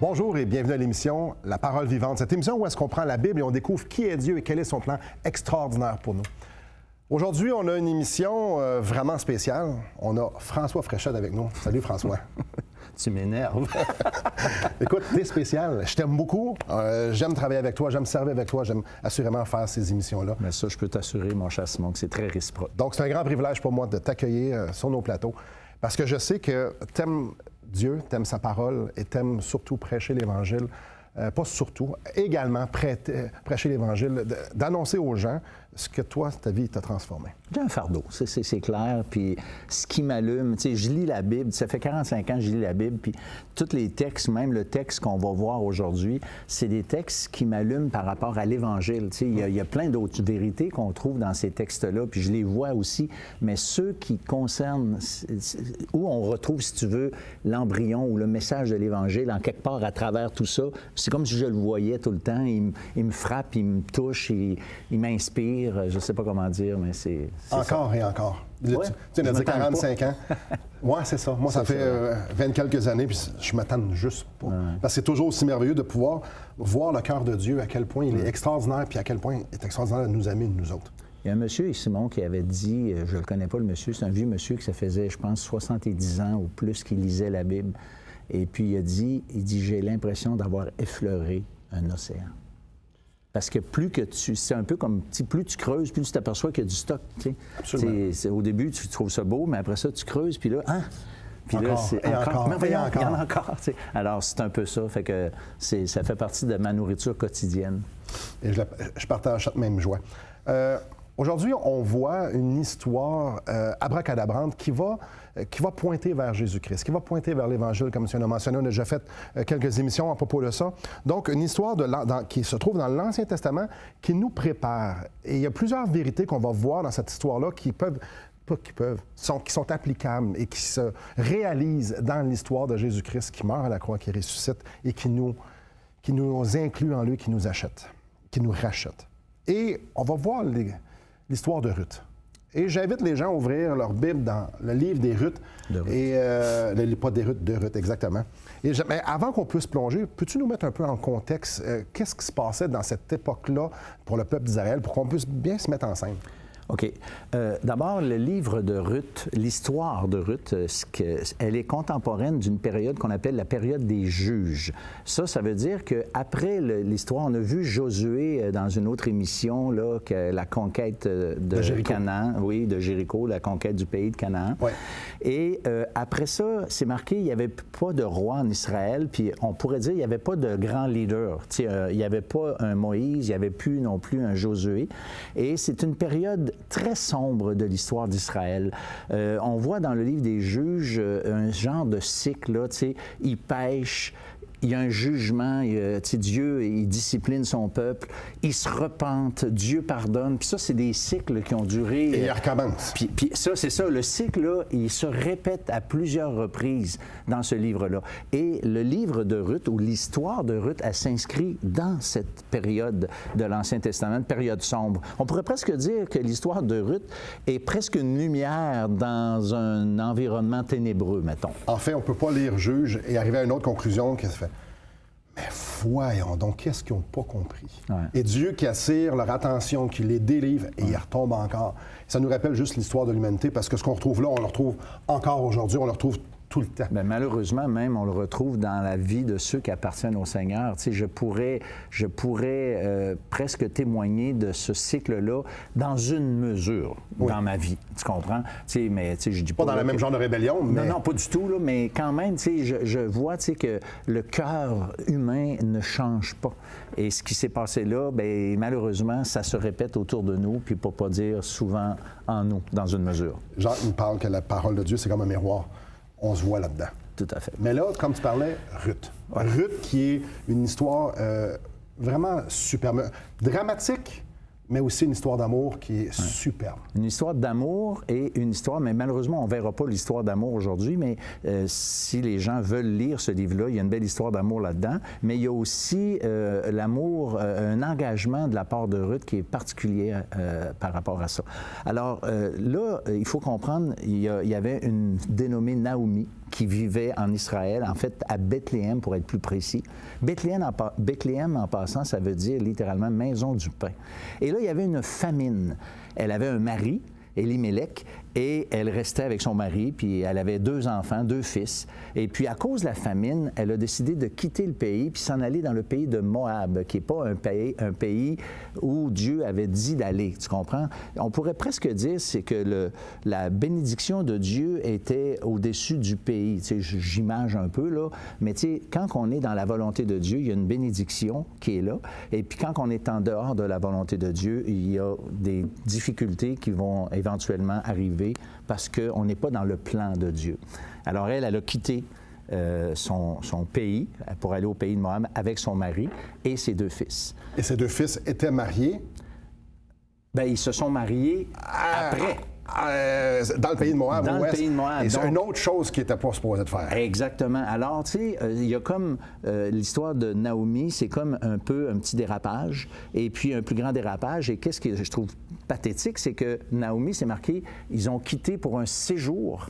Bonjour et bienvenue à l'émission La Parole vivante. Cette émission où est-ce qu'on prend la Bible et on découvre qui est Dieu et quel est son plan extraordinaire pour nous. Aujourd'hui, on a une émission vraiment spéciale. On a François Fréchette avec nous. Salut François. Tu m'énerves. Écoute, t'es spécial. Je t'aime beaucoup. J'aime travailler avec toi, j'aime servir avec toi, j'aime assurément faire ces émissions-là. Mais ça, je peux t'assurer, mon cher Simon, que c'est très réciproque. Donc, c'est un grand privilège pour moi de t'accueillir sur nos plateaux parce que je sais que t'aimes Dieu, t'aimes sa parole et t'aimes surtout prêcher l'Évangile. Pas surtout, également prêcher l'Évangile, d'annoncer aux gens ce que toi, ta vie t'a transformé. J'ai un fardeau, c'est clair. Puis ce qui m'allume, tu sais, je lis la Bible, ça fait 45 ans que je lis la Bible, puis tous les textes, même le texte qu'on va voir aujourd'hui, c'est des textes qui m'allument par rapport à l'Évangile. Tu sais, il y a plein d'autres vérités qu'on trouve dans ces textes-là, puis je les vois aussi, mais ceux qui concernent, où on retrouve, si tu veux, l'embryon ou le message de l'Évangile, en quelque part à travers tout ça, c'est comme si je le voyais tout le temps, il me frappe, il me touche, il m'inspire. Je ne sais pas comment dire, mais c'est encore ça. Et encore. Ouais, tu as dit 45 ans. Oui, c'est ça. Moi, ça fait 20 quelques années, puis je m'attends juste pas. Ouais. Parce que c'est toujours aussi merveilleux de pouvoir voir le cœur de Dieu, à quel point il est extraordinaire, puis à quel point il est extraordinaire de nous aimer, nous autres. Il y a un monsieur, Simon, qui avait dit, je ne le connais pas le monsieur, c'est un vieux monsieur qui ça faisait, je pense, 70 ans ou plus qu'il lisait la Bible. Et puis il a dit, j'ai l'impression d'avoir effleuré un océan. Parce que plus que c'est un peu comme, plus tu creuses, plus tu t'aperçois qu'il y a du stock. Absolument. Au début, tu trouves ça beau, mais après ça, tu creuses, puis là, Puis encore, là, c'est encore. Mais voyons, il y en a encore. Alors, c'est un peu ça. Fait que ça fait partie de ma nourriture quotidienne. Et je partage cette même joie. Aujourd'hui, on voit une histoire abracadabrante qui va pointer vers Jésus-Christ, qui va pointer vers l'Évangile, comme tu en as mentionné. On a déjà fait quelques émissions à propos de ça. Donc, une histoire qui se trouve dans l'Ancien Testament qui nous prépare. Et il y a plusieurs vérités qu'on va voir dans cette histoire-là qui sont applicables et qui se réalisent dans l'histoire de Jésus-Christ qui meurt à la croix, qui ressuscite et qui nous inclut en lui, qui nous achète, qui nous rachète. Et on va voir l'histoire de Ruth. Et j'invite les gens à ouvrir leur Bible dans le livre des Ruth. De Ruth. Et, pas des Ruth, de Ruth, exactement. Mais avant qu'on puisse plonger, peux-tu nous mettre un peu en contexte qu'est-ce qui se passait dans cette époque-là pour le peuple d'Israël, pour qu'on puisse bien se mettre en scène? OK. D'abord, le livre de Ruth, l'histoire de Ruth, elle est contemporaine d'une période qu'on appelle la période des juges. Ça veut dire qu'après l'histoire, on a vu Josué dans une autre émission, là, que la conquête de Canaan, oui, de Jéricho, la conquête du pays de Canaan. Ouais. Et après ça, c'est marqué, il n'y avait pas de roi en Israël, puis on pourrait dire, il n'y avait pas de grand leader. Il n'y avait pas un Moïse, il n'y avait plus non plus un Josué. Et c'est une période très sombre de l'histoire d'Israël. On voit dans le livre des Juges un genre de cycle, là, ils pêchent, il y a un jugement, Dieu, il discipline son peuple, il se repente, Dieu pardonne, puis ça, c'est des cycles qui ont duré... Et il recommence. Puis ça, c'est ça, le cycle-là, il se répète à plusieurs reprises dans ce livre-là. Et le livre de Ruth, ou l'histoire de Ruth, elle s'inscrit dans cette période de l'Ancien Testament, une période sombre. On pourrait presque dire que l'histoire de Ruth est presque une lumière dans un environnement ténébreux, mettons. En fait, on ne peut pas lire Juge et arriver à une autre conclusion qui se fait. Mais voyons donc, qu'est-ce qu'ils n'ont pas compris? Ouais. Et Dieu qui attire leur attention, qui les délivre, et ils retombent encore. Ça nous rappelle juste l'histoire de l'humanité, parce que ce qu'on retrouve là, on le retrouve encore aujourd'hui, on le retrouve tout le temps. Bien, malheureusement, même, on le retrouve dans la vie de ceux qui appartiennent au Seigneur. Tu sais, je pourrais presque témoigner de ce cycle-là dans une mesure dans ma vie. Tu comprends? Tu sais, mais tu sais, je dis pas... Pas dans le même genre de rébellion, mais... Non, pas du tout, là, mais quand même, tu sais, je vois, tu sais, que le cœur humain ne change pas. Et ce qui s'est passé là, bien, malheureusement, ça se répète autour de nous, puis pour pas dire souvent en nous, dans une mesure. Jean, il parle que la parole de Dieu, c'est comme un miroir. On se voit là-dedans. Tout à fait. Mais là, comme tu parlais, Ruth. Ouais. Ruth qui est une histoire vraiment superbe, dramatique, mais aussi une histoire d'amour qui est superbe. Une histoire d'amour et une histoire, mais malheureusement, on ne verra pas l'histoire d'amour aujourd'hui, mais si les gens veulent lire ce livre-là, il y a une belle histoire d'amour là-dedans, mais il y a aussi l'amour, un engagement de la part de Ruth qui est particulier par rapport à ça. Alors là, il faut comprendre, il y avait une dénommée Naomi qui vivaient en Israël, en fait à Bethléem pour être plus précis. Bethléem, en passant, ça veut dire littéralement maison du pain. Et là, il y avait une famine. Elle avait un mari, Élimélec, et elle restait avec son mari, puis elle avait 2 enfants, 2 fils. Et puis, à cause de la famine, elle a décidé de quitter le pays puis s'en aller dans le pays de Moab, qui n'est pas un pays où Dieu avait dit d'aller, tu comprends? On pourrait presque dire c'est que la bénédiction de Dieu était au-dessus du pays. Tu sais, j'image un peu, là, mais tu sais, quand on est dans la volonté de Dieu, il y a une bénédiction qui est là. Et puis, quand on est en dehors de la volonté de Dieu, il y a des difficultés qui vont éventuellement arriver parce qu'on n'est pas dans le plan de Dieu. Alors, elle a quitté son pays pour aller au pays de Moab avec son mari et ses 2 fils. Et ces 2 fils étaient mariés? Bien, ils se sont mariés après. Dans le pays de Moab. Dans le pays de Moab. Et c'est une autre chose qui n'était pas supposée de faire. Exactement. Alors, tu sais, il y a comme l'histoire de Naomi, c'est comme un petit dérapage, et puis un plus grand dérapage. Et qu'est-ce que je trouve pathétique, c'est que Naomi, c'est marqué, ils ont quitté pour un séjour.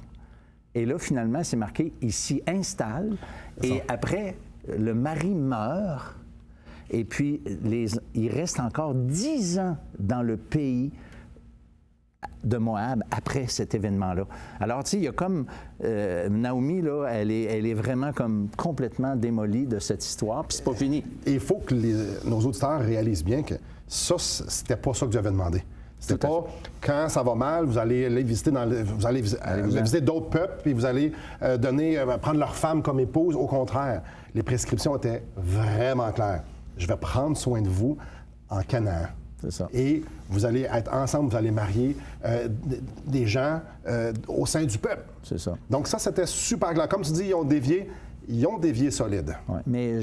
Et là, finalement, c'est marqué, ils s'y installent. Et après, le mari meurt. Et puis, il reste encore 10 ans dans le pays de Moab après cet événement-là. Alors, tu sais, il y a comme... Naomi, là, elle est vraiment comme complètement démolie de cette histoire, puis c'est pas fini. Et il faut que nos auditeurs réalisent bien que ça, c'était pas ça que Dieu avait demandé. C'était pas quand ça va mal, vous allez aller visiter visiter d'autres peuples, puis vous allez prendre leur femme comme épouse. Au contraire, les prescriptions étaient vraiment claires. Je vais prendre soin de vous en Canaan. C'est ça. Et vous allez être ensemble, vous allez marier des gens au sein du peuple. C'est ça. Donc ça, c'était super clair. Comme tu dis, ils ont dévié solide. Ouais. Mais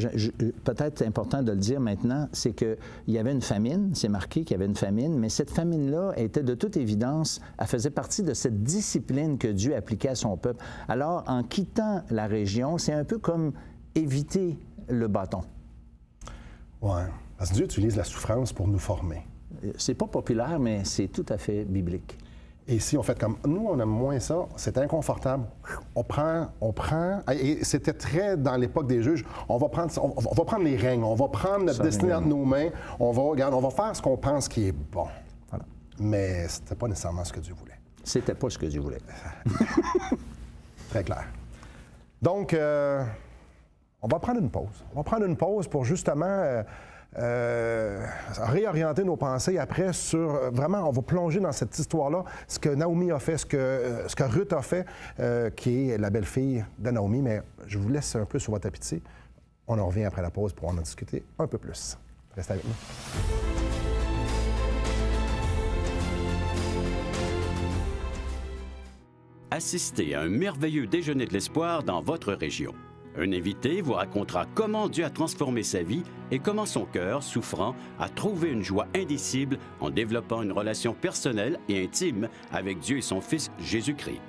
peut-être important de le dire maintenant, c'est qu'il y avait une famine, c'est marqué qu'il y avait une famine, mais cette famine-là était de toute évidence, elle faisait partie de cette discipline que Dieu appliquait à son peuple. Alors, en quittant la région, c'est un peu comme éviter le bâton. Oui, parce que Dieu utilise la souffrance pour nous former. C'est pas populaire, mais c'est tout à fait biblique. Et si on fait comme... Nous, on aime moins ça, c'est inconfortable. On prend... Et c'était très dans l'époque des juges. On va prendre les règnes, on va prendre notre destinée entre nos mains, on va faire ce qu'on pense qui est bon. Voilà. Mais c'était pas nécessairement ce que Dieu voulait. C'était pas ce que Dieu voulait. Très clair. Donc, on va prendre une pause. On va prendre une pause pour justement... réorienter nos pensées après sur... vraiment, on va plonger dans cette histoire-là, ce que Naomi a fait, ce que Ruth a fait, qui est la belle-fille de Naomi. Mais je vous laisse un peu sur votre appétit. On en revient après la pause pour en discuter un peu plus. Restez avec nous. Assistez à un merveilleux déjeuner de l'espoir dans votre région. Un invité vous racontera comment Dieu a transformé sa vie et comment son cœur, souffrant, a trouvé une joie indicible en développant une relation personnelle et intime avec Dieu et son Fils Jésus-Christ.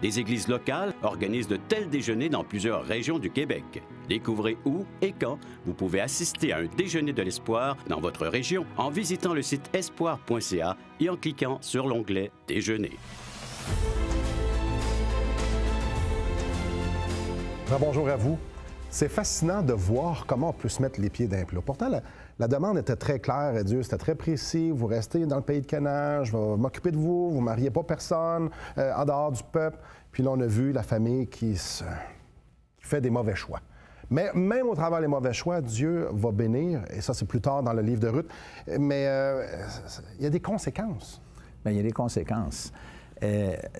Des églises locales organisent de tels déjeuners dans plusieurs régions du Québec. Découvrez où et quand vous pouvez assister à un déjeuner de l'espoir dans votre région en visitant le site espoir.ca et en cliquant sur l'onglet « Déjeuner ». Bonjour à vous. C'est fascinant de voir comment on peut se mettre les pieds d'un plat. Pourtant, la demande était très claire à Dieu, c'était très précis. Vous restez dans le pays de Canaan, je vais m'occuper de vous, vous ne mariez pas personne en dehors du peuple. Puis là, on a vu la famille qui fait des mauvais choix. Mais même au travers des mauvais choix, Dieu va bénir, et ça, c'est plus tard dans le livre de Ruth. Mais il y a des conséquences. Bien, il y a des conséquences.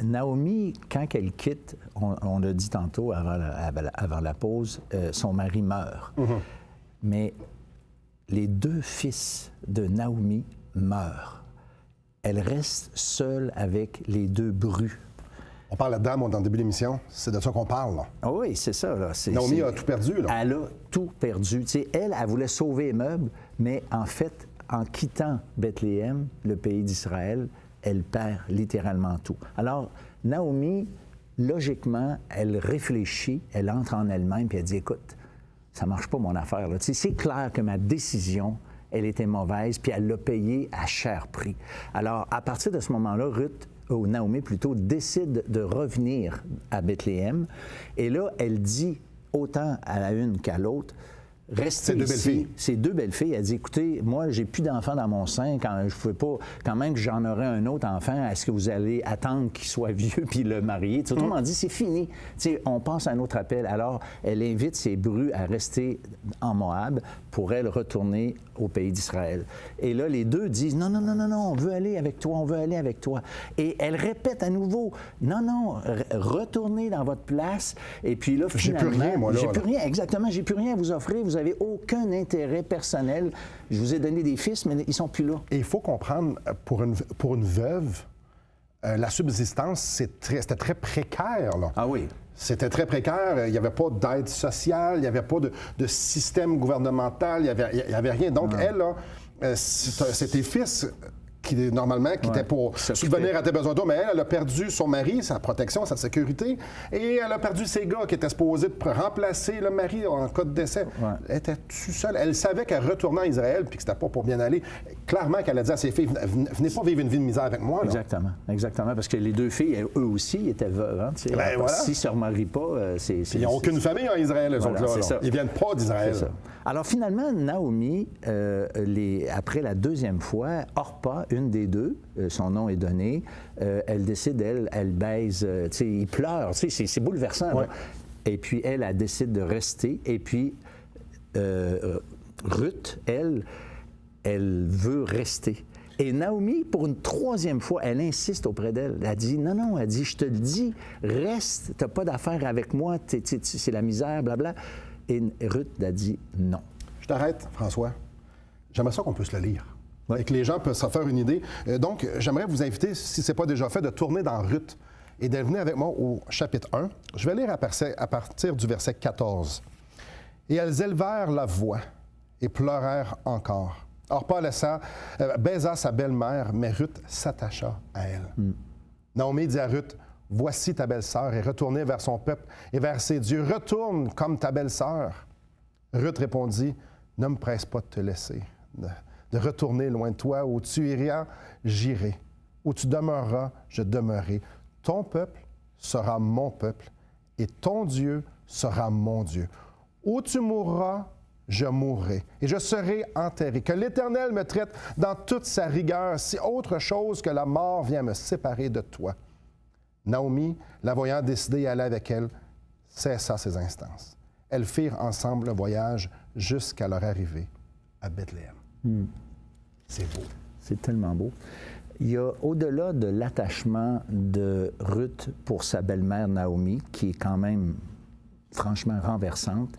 Naomi, quand elle quitte, on l'a dit tantôt avant la pause, son mari meurt. Mm-hmm. Mais les 2 fils de Naomi meurent. Elle reste seule avec les 2 brus. On parle là-dedans, dans le début de l'émission, c'est de ça qu'on parle. Là. Ah oui, c'est ça. Là. Naomi a tout perdu. Là. Elle a tout perdu. Tu sais, elle voulait sauver les meubles, mais en fait, en quittant Bethléem, le pays d'Israël, elle perd littéralement tout. Alors, Naomi, logiquement, elle réfléchit, elle entre en elle-même, puis elle dit, écoute, ça marche pas mon affaire. Là. C'est clair que ma décision, elle était mauvaise, puis elle l'a payée à cher prix. Alors, à partir de ce moment-là, Ruth Naomi plutôt, décide de revenir à Bethléem. Et là, elle dit, autant à la une qu'à l'autre, restez ici. Ces deux belles filles. Elle dit, écoutez, moi, j'ai plus d'enfants dans mon sein. Quand je ne pouvais pas, quand même que j'en aurais un autre enfant, est-ce que vous allez attendre qu'il soit vieux puis le marier? Autrement dit, c'est fini. T'sais, on passe à un autre appel. Alors, elle invite ses brus à rester en Moab pour elle retourner au pays d'Israël. Et là, les deux disent, non, on veut aller avec toi, on veut aller avec toi. Et elle répète à nouveau, non, retournez dans votre place. Et puis là, finalement... J'ai plus rien, moi, là. J'ai plus rien, exactement, j'ai plus rien à vous offrir. Vous n'avez aucun intérêt personnel. Je vous ai donné des fils, mais ils ne sont plus là. Et il faut comprendre, pour une veuve, la subsistance, c'était très précaire, là. Ah oui. C'était très précaire. Il n'y avait pas d'aide sociale, il n'y avait pas de système gouvernemental, il n'y avait rien. Donc, elle, là, c'est tes fils qui, normalement, qui étaient pour subvenir à tes besoins d'eau, mais elle a perdu son mari, sa protection, sa sécurité, et elle a perdu ses gars qui étaient supposés remplacer le mari en cas de décès. Ouais. Elle était toute seule. Elle savait qu'elle retournait en Israël, puis que c'était pas pour bien aller. Clairement qu'elle a dit à ses filles, venez pas vivre une vie de misère avec moi. Là. Exactement, parce que les deux filles, eux aussi, étaient veuves. Hein, voilà. S'ils ne se remarient pas, c'est... Ils n'ont aucune famille en Israël, eux autres là. Ils viennent pas d'Israël. Alors finalement, Naomi, après la deuxième fois, Orpa, une des deux, son nom est donné, elle décide, elle baise, il pleure, c'est bouleversant. Ouais. Et puis elle décide de rester. Et puis Ruth, elle veut rester. Et Naomi, pour une troisième fois, elle insiste auprès d'elle. Elle dit, non, elle dit, je te le dis, reste, t'as pas d'affaire avec moi, c'est la misère, blabla. Et Ruth a dit non. Je t'arrête, François. J'aimerais ça qu'on puisse le lire. Et que les gens peuvent s'en faire une idée. Donc, j'aimerais vous inviter, si ce n'est pas déjà fait, de tourner dans Ruth et de venir avec moi au chapitre 1. Je vais lire à partir du verset 14. « Et elles élevèrent la voix et pleurèrent encore. Orpa baisa sa belle-mère, mais Ruth s'attacha à elle. Naomi dit à Ruth, « Voici ta belle-sœur, et retournez vers son peuple et vers ses dieux. Retourne comme ta belle-sœur. » Ruth répondit, « Ne me presse pas de te laisser, de retourner loin de toi. Où tu iras, j'irai. Où tu demeureras, je demeurerai. Ton peuple sera mon peuple, et ton Dieu sera mon Dieu. Où tu mourras, je mourrai, et je serai enterré. Que l'Éternel me traite dans toute sa rigueur, si autre chose que la mort vient me séparer de toi. » Naomi, la voyant décider à aller avec elle, cessa ses instances. Elles firent ensemble le voyage jusqu'à leur arrivée à Bethléem. C'est beau. C'est tellement beau. Il y a, au-delà de l'attachement de Ruth pour sa belle-mère Naomi, qui est quand même franchement renversante,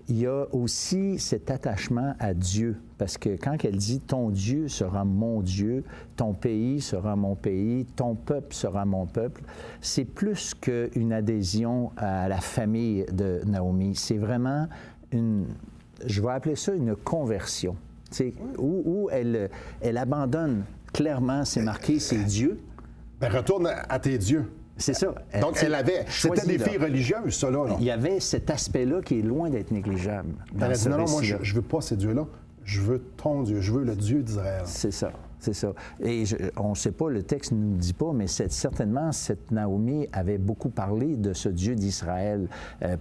il y a aussi cet attachement à Dieu. Parce que quand elle dit « Ton Dieu sera mon Dieu, ton pays sera mon pays, ton peuple sera mon peuple », c'est plus qu'une adhésion à la famille de Naomi. C'est vraiment je vais appeler ça une conversion, où elle abandonne clairement, c'est marqué, c'est Dieu. Ben, retourne à tes dieux. C'est ça. Donc, c'était des filles religieuses, ça, là. Il y avait cet aspect-là qui est loin d'être négligeable. Elle a dit, non, moi, je ne veux pas ces dieux-là. Je veux ton Dieu. Je veux le Dieu d'Israël. C'est ça. C'est ça. Et on ne sait pas, le texte ne nous dit pas, mais certainement, cette Naomi avait beaucoup parlé de ce Dieu d'Israël.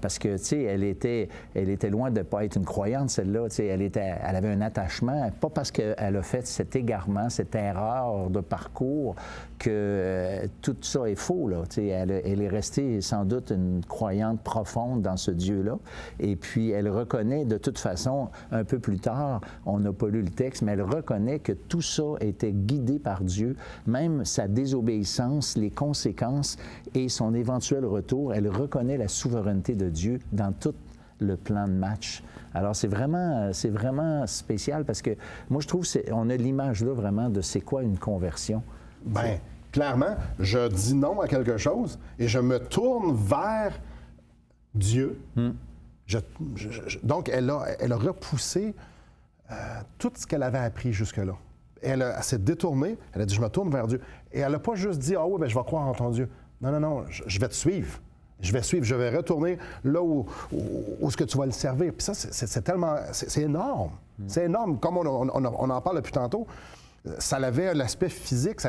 Parce que, tu sais, elle était loin de ne pas être une croyante, celle-là. Tu sais, elle avait un attachement, pas parce qu'elle a fait cet égarement, cette erreur de parcours, que tout ça est faux, là. Tu sais, elle est restée sans doute une croyante profonde dans ce Dieu-là. Et puis, elle reconnaît, de toute façon, un peu plus tard, on n'a pas lu le texte, mais elle reconnaît que tout ça était guidé par Dieu, même sa désobéissance, les conséquences et son éventuel retour, elle reconnaît la souveraineté de Dieu dans tout le plan de match. Alors, c'est vraiment spécial parce que moi, je trouve qu'on a l'image là vraiment de c'est quoi une conversion. Bien, clairement, je dis non à quelque chose et je me tourne vers Dieu. Donc, elle a repoussé tout ce qu'elle avait appris jusque-là. Elle s'est détournée, elle a dit « je me tourne vers Dieu ». Et elle n'a pas juste dit « ah oui, bien, je vais croire en ton Dieu ». Non, je vais te suivre. Je vais suivre, je vais retourner là où ce que tu vas le servir. Puis ça, c'est tellement... C'est énorme. C'est énorme. Comme on en parle depuis tantôt, Ça avait l'aspect physique,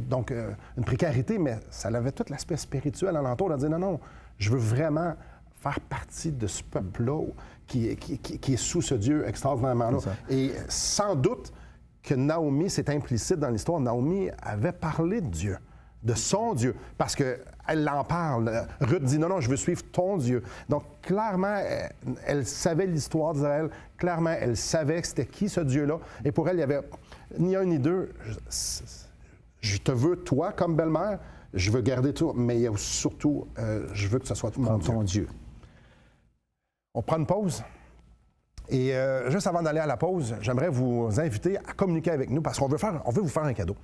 donc une précarité, mais ça avait tout l'aspect spirituel alentour. De dire non, non, je veux vraiment faire partie de ce peuple-là qui est sous ce Dieu extraordinairement là. Et sans doute que Naomi, c'est implicite dans l'histoire, Naomi avait parlé de Dieu, de son Dieu, parce qu'elle en parle. Ruth dit non, non, je veux suivre ton Dieu. Donc, clairement, elle savait l'histoire d'Israël. Clairement, elle savait que c'était qui ce Dieu-là. Et pour elle, il y avait ni un ni deux. Je te veux, toi, comme belle-mère. Je veux garder tout, mais il y a surtout, je veux que ce soit ton Dieu. On prend une pause. Et juste avant d'aller à la pause, j'aimerais vous inviter à communiquer avec nous parce qu'on veut vous faire un cadeau.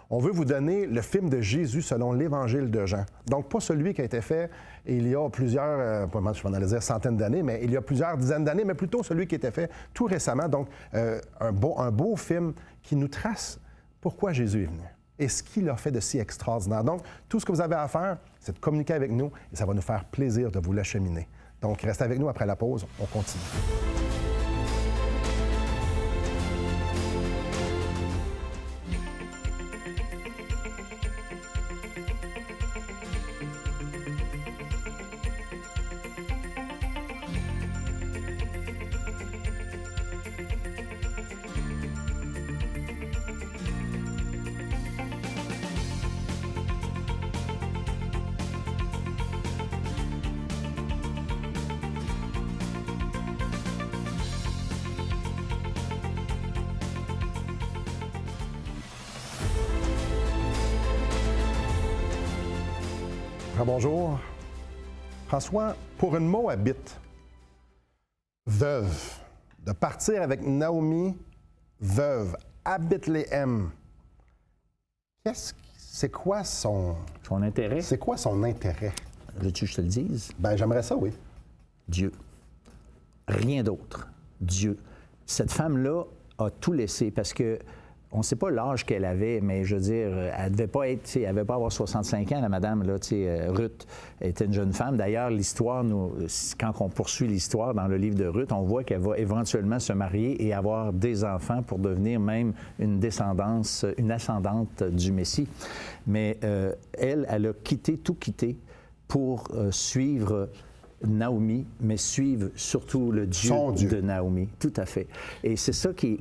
On veut vous donner le film de Jésus selon l'Évangile de Jean. Donc, pas celui qui a été fait il y a plusieurs, je vais en dire centaines d'années, mais il y a plusieurs dizaines d'années, mais plutôt celui qui a été fait tout récemment. Donc, un beau film qui nous trace pourquoi Jésus est venu et ce qu'il a fait de si extraordinaire. Donc, tout ce que vous avez à faire, c'est de communiquer avec nous et ça va nous faire plaisir de vous l'acheminer. Donc, restez avec nous après la pause, on continue. Bonjour. François, pour une Moabite, veuve, de partir avec Naomi, veuve, à Bethléem, c'est quoi son intérêt? C'est quoi son intérêt? Veux-tu que je te le dise? Bien, j'aimerais ça, oui. Dieu. Rien d'autre. Dieu. Cette femme-là a tout laissé parce que on ne sait pas l'âge qu'elle avait, mais je veux dire, elle devait pas être, elle devait pas avoir 65 ans, la madame, là, Ruth était une jeune femme. D'ailleurs, l'histoire, quand on poursuit l'histoire dans le livre de Ruth, on voit qu'elle va éventuellement se marier et avoir des enfants pour devenir même une ascendante du Messie. Mais elle a tout quitté pour suivre Naomi, mais suivre surtout le Dieu de Naomi. Tout à fait. Et c'est ça qui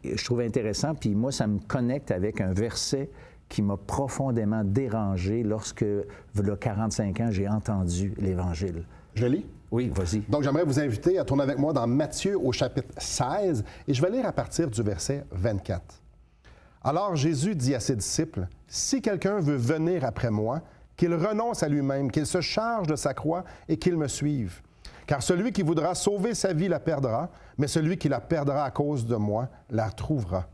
je trouve intéressant. Puis moi, ça me connecte avec un verset qui m'a profondément dérangé lorsque, il y a 45 ans, j'ai entendu l'Évangile. Je lis? Oui, vas-y. Donc, j'aimerais vous inviter à tourner avec moi dans Matthieu au chapitre 16, et je vais lire à partir du verset 24. Alors Jésus dit à ses disciples, « Si quelqu'un veut venir après moi, qu'il renonce à lui-même, qu'il se charge de sa croix et qu'il me suive. Car celui qui voudra sauver sa vie la perdra, mais celui qui la perdra à cause de moi la trouvera.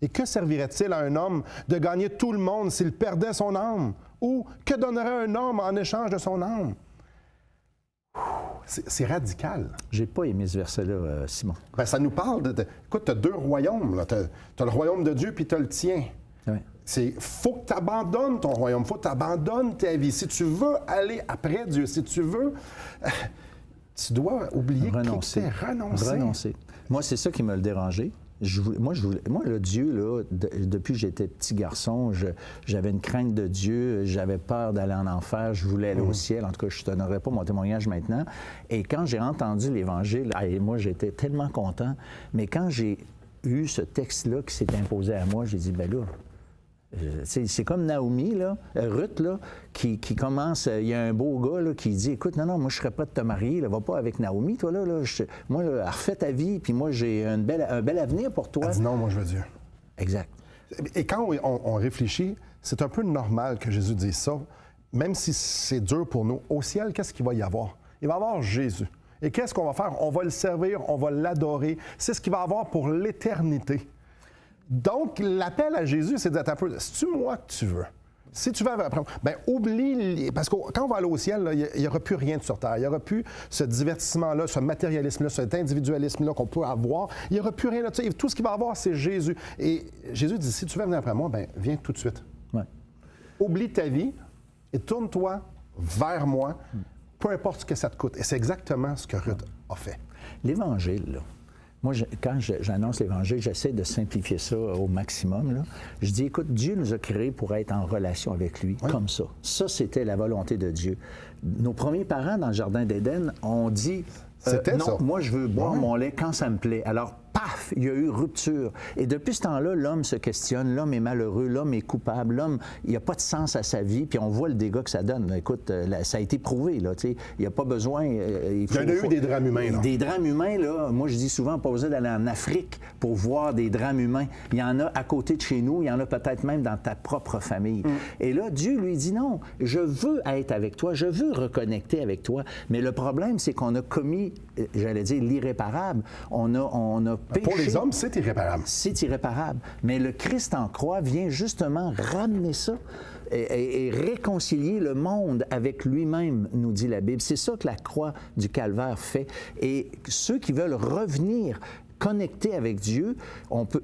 Et que servirait-il à un homme de gagner tout le monde s'il perdait son âme? Ou que donnerait un homme en échange de son âme? » C'est radical. J'ai pas aimé ce verset-là, Simon. Bien, ça nous parle écoute, tu as deux royaumes. Tu as le royaume de Dieu puis tu as le tien. Oui. Faut que tu abandonnes ton royaume, faut que tu abandonnes ta vie. Si tu veux aller après Dieu, si tu veux, tu dois oublier renoncer. Renoncer. Moi, c'est ça qui m'a le dérangé. Moi, le Dieu, là, depuis que j'étais petit garçon, j'avais une crainte de Dieu, j'avais peur d'aller en enfer, je voulais aller au ciel. En tout cas, je ne te donnerai pas mon témoignage maintenant. Et quand j'ai entendu l'Évangile, moi, j'étais tellement content. Mais quand j'ai eu ce texte-là qui s'est imposé à moi, j'ai dit, ben là, c'est comme Naomi, là, Ruth, là, qui commence, il y a un beau gars là, qui dit, écoute, non, moi, je ne serais pas de te marier, là, va pas avec Naomi, toi, là, moi, refais ta vie, puis moi, j'ai un bel avenir pour toi. Elle dit non, moi, je veux Dieu. Exact. Et quand on réfléchit, c'est un peu normal que Jésus dise ça, même si c'est dur pour nous. Au ciel, qu'est-ce qu'il va y avoir? Il va y avoir Jésus. Et qu'est-ce qu'on va faire? On va le servir, on va l'adorer. C'est ce qu'il va avoir pour l'éternité. Donc, l'appel à Jésus, c'est de dire un peu, c'est-tu moi que tu veux? Si tu veux après, bien, oublie, parce que quand on va aller au ciel, il n'y aura plus rien de sur terre. Il n'y aura plus ce divertissement-là, ce matérialisme-là, cet individualisme-là qu'on peut avoir. Il n'y aura plus rien de ça. Tout ce qu'il va avoir, c'est Jésus. Et Jésus dit, si tu veux venir après moi, bien, viens tout de suite. Ouais. Oublie ta vie et tourne-toi vers moi, peu importe ce que ça te coûte. Et c'est exactement ce que Ruth a fait. L'Évangile, là, Moi, quand j'annonce l'Évangile, j'essaie de simplifier ça au maximum. Là. Je dis, écoute, Dieu nous a créés pour être en relation avec lui, comme ça. Ça, c'était la volonté de Dieu. Nos premiers parents, dans le Jardin d'Éden, ont dit, non, ça. Moi, je veux boire mon lait quand ça me plaît. Alors, paf, il y a eu rupture. Et depuis ce temps-là, l'homme se questionne, l'homme est malheureux, l'homme est coupable, l'homme, il n'y a pas de sens à sa vie, puis on voit le dégât que ça donne. Écoute, ça a été prouvé, là, tu sais, il n'y a pas besoin... il y en a eu des drames humains, là. Des drames humains, là, moi je dis souvent, pas besoin d'aller en Afrique pour voir des drames humains. Il y en a à côté de chez nous, il y en a peut-être même dans ta propre famille. Et là, Dieu lui dit non, je veux être avec toi, je veux reconnecter avec toi, mais le problème, c'est qu'on a commis, j'allais dire, l'irréparable. On a péché. Pour les hommes, c'est irréparable. C'est irréparable. Mais le Christ en croix vient justement ramener ça et réconcilier le monde avec lui-même, nous dit la Bible. C'est ça que la croix du Calvaire fait. Et ceux qui veulent revenir connecter avec Dieu,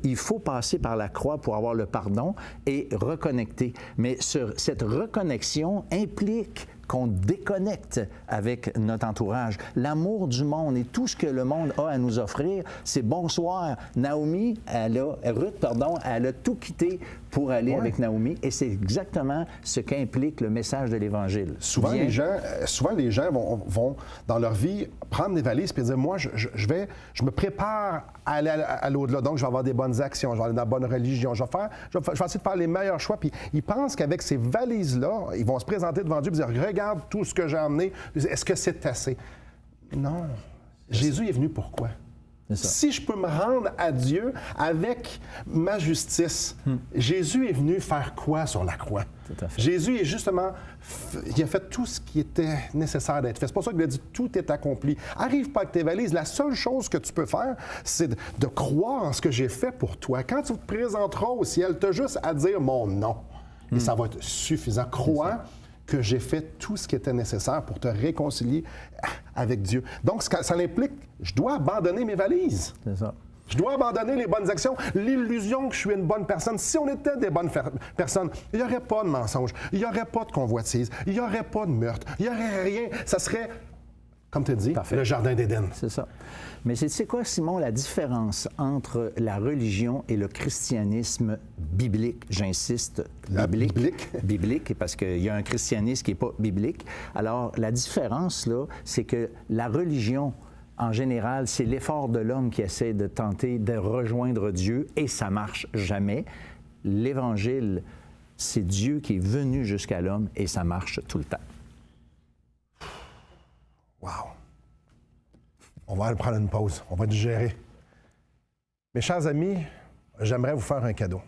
il faut passer par la croix pour avoir le pardon et reconnecter. Mais cette reconnexion implique qu'on déconnecte avec notre entourage. L'amour du monde et tout ce que le monde a à nous offrir, c'est bonsoir. Ruth, elle a tout quitté pour aller avec Naomi et c'est exactement ce qu'implique le message de l'Évangile. Souvent, les gens vont, dans leur vie, prendre des valises et dire, moi, je me prépare à aller à l'au-delà. Donc, je vais avoir des bonnes actions, je vais aller dans la bonne religion, je vais essayer de faire les meilleurs choix. Puis, ils pensent qu'avec ces valises-là, ils vont se présenter devant Dieu et dire, regarde tout ce que j'ai emmené, est-ce que c'est assez? Non. Jésus est venu pourquoi? Si je peux me rendre à Dieu avec ma justice, Jésus est venu faire quoi sur la croix? Tout à fait. Jésus est justement, il a fait tout ce qui était nécessaire d'être fait. C'est pour ça qu'il a dit, tout est accompli. Arrive pas avec tes valises. La seule chose que tu peux faire, c'est de croire en ce que j'ai fait pour toi. Quand tu te présenteras au ciel, tu as juste à dire mon nom. Et ça va être suffisant. Crois que j'ai fait tout ce qui était nécessaire pour te réconcilier avec Dieu. Donc, ça implique, je dois abandonner mes valises. C'est ça. Je dois abandonner les bonnes actions, l'illusion que je suis une bonne personne. Si on était des bonnes personnes, il n'y aurait pas de mensonge, il n'y aurait pas de convoitise, il n'y aurait pas de meurtre, il n'y aurait rien. Ça serait, comme tu as dit, le Jardin d'Éden. C'est ça. Mais c'est quoi, Simon, la différence entre la religion et le christianisme biblique? J'insiste, biblique. Biblique, parce qu'il y a un christianisme qui n'est pas biblique. Alors, la différence, là, c'est que la religion, en général, c'est l'effort de l'homme qui essaie de tenter de rejoindre Dieu, et ça marche jamais. L'Évangile, c'est Dieu qui est venu jusqu'à l'homme, et ça marche tout le temps. Wow! On va aller prendre une pause. On va digérer. Mes chers amis, j'aimerais vous faire un cadeau.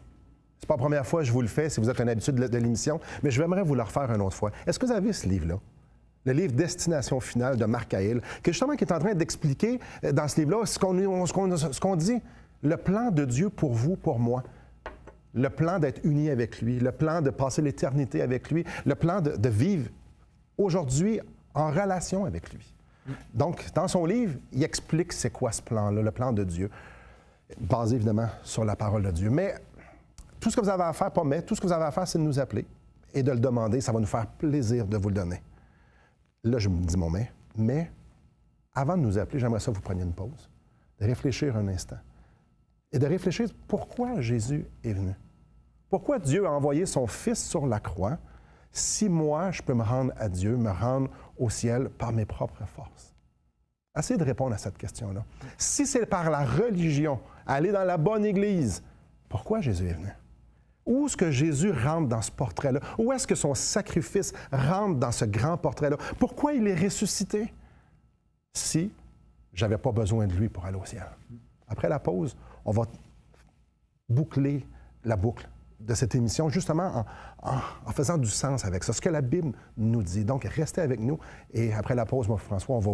C'est pas la première fois que je vous le fais, si vous êtes une habitude de l'émission, mais j'aimerais vous le refaire une autre fois. Est-ce que vous avez ce livre-là? Le livre « Destination finale » de Marc Cahill, qui est en train d'expliquer dans ce livre-là ce qu'on dit, le plan de Dieu pour vous, pour moi. Le plan d'être unis avec lui, le plan de passer l'éternité avec lui, le plan de vivre aujourd'hui en relation avec lui. Donc, dans son livre, il explique c'est quoi ce plan-là, le plan de Dieu, basé évidemment sur la parole de Dieu. Mais tout ce que vous avez à faire, tout ce que vous avez à faire, c'est de nous appeler et de le demander. Ça va nous faire plaisir de vous le donner. Là, je me dis mon mais avant de nous appeler, j'aimerais ça que vous preniez une pause, de réfléchir un instant et de réfléchir pourquoi Jésus est venu. Pourquoi Dieu a envoyé son Fils sur la croix si moi, je peux me rendre à Dieu, me rendre au ciel par mes propres forces? Essayez de répondre à cette question-là. Si c'est par la religion, aller dans la bonne Église, pourquoi Jésus est venu? Où est-ce que Jésus rentre dans ce portrait-là? Où est-ce que son sacrifice rentre dans ce grand portrait-là? Pourquoi il est ressuscité si je n'avais pas besoin de lui pour aller au ciel? Après la pause, on va boucler la boucle de cette émission, justement en faisant du sens avec ça, ce que la Bible nous dit. Donc, restez avec nous. Et après la pause, moi, François, on va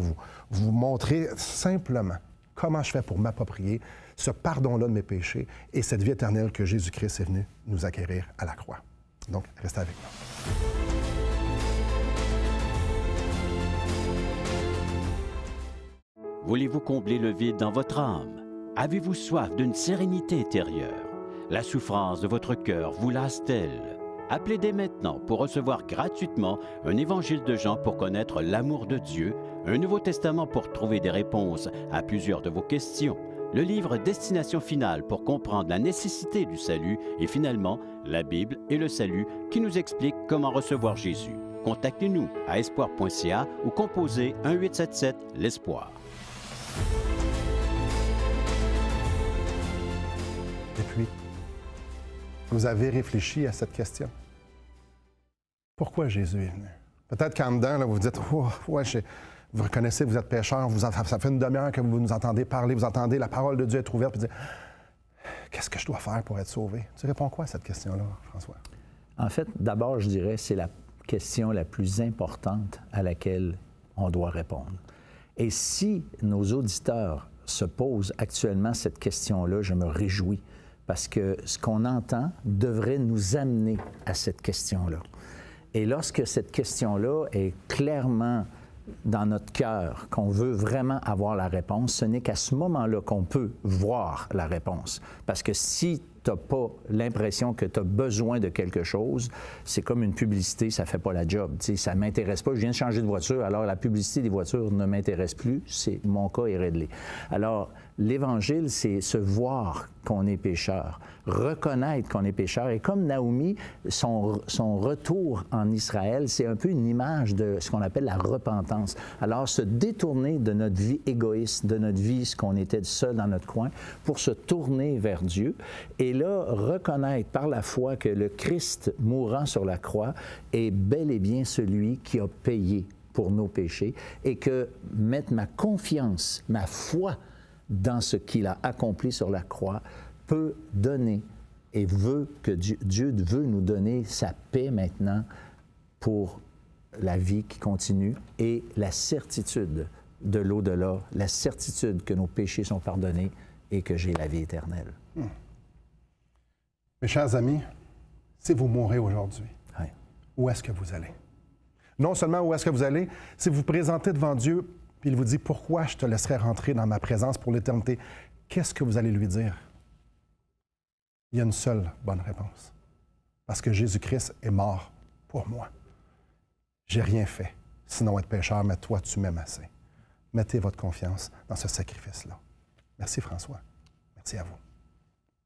vous montrer simplement comment je fais pour m'approprier ce pardon-là de mes péchés et cette vie éternelle que Jésus-Christ est venu nous acquérir à la croix. Donc, restez avec nous. Voulez-vous combler le vide dans votre âme? Avez-vous soif d'une sérénité intérieure? La souffrance de votre cœur vous lasse-t-elle? Appelez dès maintenant pour recevoir gratuitement un évangile de Jean pour connaître l'amour de Dieu, un Nouveau Testament pour trouver des réponses à plusieurs de vos questions, le livre Destination finale pour comprendre la nécessité du salut et finalement la Bible et le salut qui nous explique comment recevoir Jésus. Contactez-nous à espoir.ca ou composez 1-877-l'Espoir. Et puis, vous avez réfléchi à cette question. Pourquoi Jésus est venu? Peut-être qu'en dedans, là, vous vous dites, oh, ouais, vous reconnaissez, vous êtes pécheur, ça fait une demi-heure que vous nous entendez parler, vous entendez la parole de Dieu être ouverte, puis vous dites, qu'est-ce que je dois faire pour être sauvé? Tu réponds quoi à cette question-là, François? En fait, d'abord, je dirais, c'est la question la plus importante à laquelle on doit répondre. Et si nos auditeurs se posent actuellement cette question-là, je me réjouis, parce que ce qu'on entend devrait nous amener à cette question-là. Et lorsque cette question-là est clairement dans notre cœur, qu'on veut vraiment avoir la réponse, ce n'est qu'à ce moment-là qu'on peut voir la réponse. Parce que si tu n'as pas l'impression que tu as besoin de quelque chose, c'est comme une publicité, ça ne fait pas la job. Tu sais, ça ne m'intéresse pas, je viens de changer de voiture, alors la publicité des voitures ne m'intéresse plus, mon cas est réglé. Alors, l'Évangile, c'est se voir qu'on est pécheur, reconnaître qu'on est pécheur. Et comme Naomi, son retour en Israël, c'est un peu une image de ce qu'on appelle la repentance. Alors, se détourner de notre vie égoïste, de notre vie, ce qu'on était seul dans notre coin, pour se tourner vers Dieu. Et là, reconnaître par la foi que le Christ mourant sur la croix est bel et bien celui qui a payé pour nos péchés et que mettre ma confiance, ma foi dans ce qu'il a accompli sur la croix peut donner et veut que Dieu veut nous donner sa paix maintenant pour la vie qui continue et la certitude de l'au-delà, la certitude que nos péchés sont pardonnés et que j'ai la vie éternelle. Mes chers amis, si vous mourrez aujourd'hui, Oui. où est-ce que vous allez? Non seulement où est-ce que vous allez, si vous vous présentez devant Dieu, puis il vous dit « Pourquoi je te laisserai rentrer dans ma présence pour l'éternité? » Qu'est-ce que vous allez lui dire? Il y a une seule bonne réponse. Parce que Jésus-Christ est mort pour moi. J'ai rien fait, sinon être pécheur, mais toi, tu m'aimes assez. Mettez votre confiance dans ce sacrifice-là. Merci François. Merci à vous.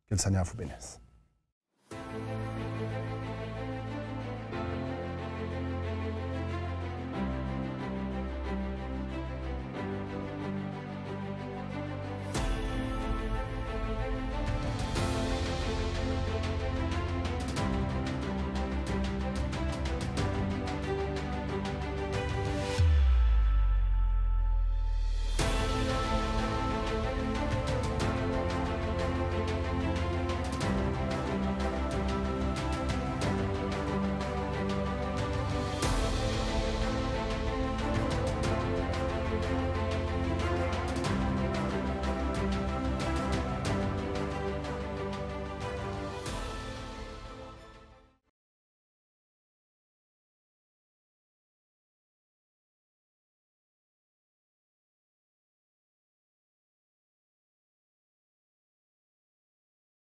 Que le Seigneur vous bénisse.